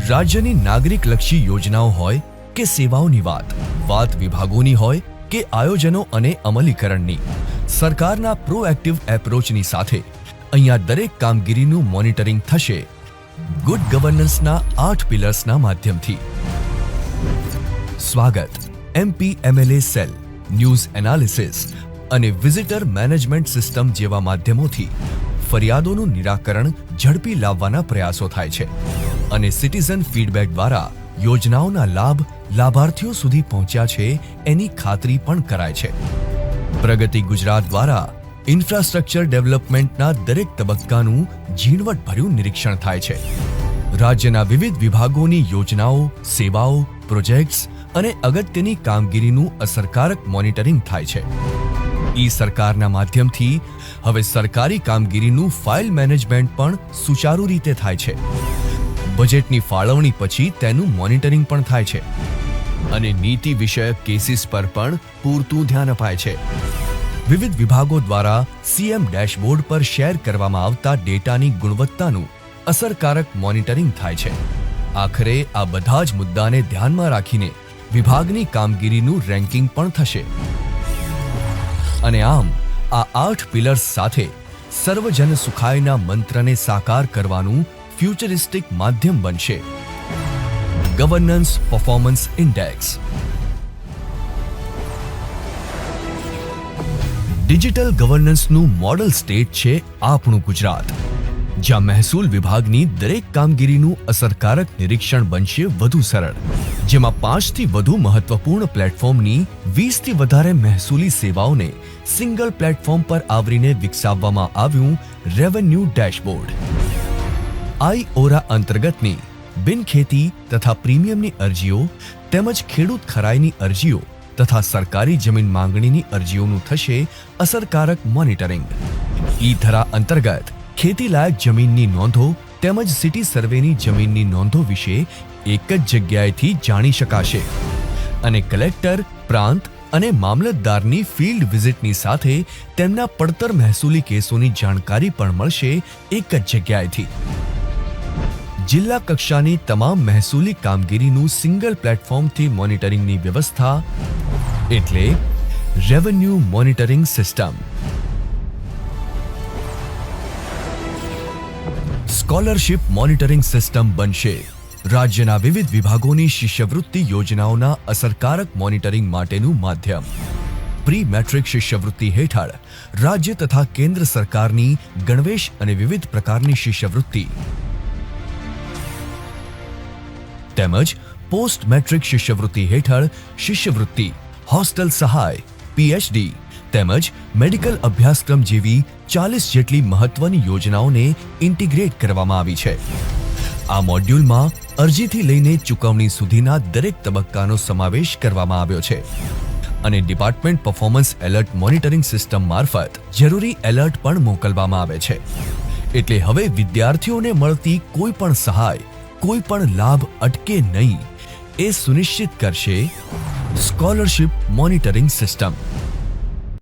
રાજ્યની નાગરિકલક્ષી યોજનાઓ હોય કે સેવાઓની વાત વિભાગોની હોય કે આયોજનો અને અમલીકરણની, સરકારના પ્રોએક્ટિવ એપ્રોચની સાથે અહીંયા દરેક કામગીરીનું મોનિટરિંગ થશે ગુડ ગવર્નન્સના 8 પિલર્સના માધ્યમથી. સ્વાગત MPMLA સેલ, ન્યૂઝ એનાલિસિસ અને વિઝિટર મેનેજમેન્ટ સિસ્ટમ જેવા માધ્યમોથી ફરિયાદોનું નિરાકરણ ઝડપી લાવવાના પ્રયાસો થાય છે અને સિટીઝન ફીડબેક દ્વારા યોજનાઓના લાભ લાભાર્થીઓ સુધી પહોંચ્યા છે એની ખાતરી પણ કરાય છે. પ્રગતિ ગુજરાત દ્વારા ઇન્ફ્રાસ્ટ્રક્ચર ડેવલપમેન્ટના દરેક તબક્કાનું ઝીણવટભર્યું નિરીક્ષણ થાય છે. રાજ્યના વિવિધ વિભાગોની યોજનાઓ, સેવાઓ, પ્રોજેક્ટ્સ અને અગત્યની કામગીરીનું અસરકારક મોનિટરિંગ થાય છે. સરકારના માધ્યમથી હવે સરકારી કામગીરીનું ફાઇલ મેનેજમેન્ટ પણ સુચારુ રીતે થાય છે. બજેટની ફાળવણી પછી તેનું મોનિટરિંગ પણ થાય છે અને નીતિ વિષયક કેસીસ પર પણ પૂરતું ધ્યાન અપાય છે. વિવિધ વિભાગો દ્વારા CM ડેશબોર્ડ પર શેર કરવામાં આવતા ડેટાની ગુણવત્તાનું અસરકારક મોનિટરિંગ થાય છે. આખરે આ બધા જ મુદ્દાને ધ્યાનમાં રાખીને વિભાગની કામગીરીનું રેન્કિંગ પણ થશે. અને આમ આ 8 પિલર્સ સાથે સર્વજન સુખાયના મંત્રને સાકાર કરવાનું ફ્યુચરિસ્ટિક માધ્યમ બનશે. Governance performance index. ડિજિટલ ગવર્નન્સનું મોડલ સ્ટેટ છે આપણું ગુજરાત, જ્યાં મહેસૂલ વિભાગની દરેક કામગીરીનું અસરકારક નિરીક્ષણ બનશે વધુ સરળ, જેમાં 5થી વધુ મહત્વપૂર્ણ પ્લેટફોર્મની 20થી વધારે મહેસૂલી સેવાઓને સિંગલ પ્લેટફોર્મ પર આવરીને વિકસાવવામાં આવ્યું રેવન્યુ ડેશબોર્ડ. IORA અંતર્ગતની બિનખેતી તથા પ્રીમિયમની અરજીઓ તેમજ ખેડૂત ખરાઈની અરજીઓ તથા સરકારી જમીન માંગણીની અરજીઓનું થશે અસરકારક મોનિટરિંગ. ધરા અંતર્ગત ખેતીલાયક જમીનની નોંધો તેમજ સિટી સર્વેની જમીનની નોંધો વિશે એક જ જગ્યાએથી જાણી શકાશે અને કલેક્ટર, પ્રાંત અને મામલતદારની ફિલ્ડ વિઝિટની સાથે તેમના પડતર મહેસૂલી કેસોની જાણકારી પણ મળશે એક જ જગ્યાએથી. જિલ્લા કક્ષાની તમામ મહેસૂલી કામગીરીનું સિંગલ પ્લેટફોર્મથી મોનિટરિંગની વ્યવસ્થા એટલે revenue monitoring system. Scholarship monitoring system બનશે રાજ્યના વિવિધ વિભાગોની શિષ્યવૃત્તિ યોજનાઓના અસરકારક મોનિટરિંગ માટેનું માધ્યમ. પ્રી મેટ્રિક શિષ્યવૃત્તિ હેઠળ રાજ્ય તથા કેન્દ્ર સરકારની ગણવેશ અને વિવિધ પ્રકારની શિષ્યવૃત્તિ તેમજ પોસ્ટ મેટ્રિક શિષ્યવૃત્તિ હેઠળ શિષ્યવૃત્તિ, હોસ્ટેલ સહાય, PhD તેમજ મેડિકલ અભ્યાસક્રમ જેવી 40 જેટલી મહત્વની યોજનાઓને ઇન્ટિગ્રેટ કરવામાં આવી છે. આ મોડ્યુલમાં અરજીથી લઈને ચૂકવણી સુધીના દરેક તબક્કાનો સમાવેશ કરવામાં આવ્યો છે અને department performance alert monitoring system મારફત જરૂરી એલર્ટ પણ મોકલવામાં આવે છે. એટલે હવે વિદ્યાર્થીઓને મળતી કોઈ પણ સહાય, કોઈ પણ લાભ અટકે નહીં એ સુનિશ્ચિત કરશે સ્કોલરશિપ મોનિટરિંગ સિસ્ટમ.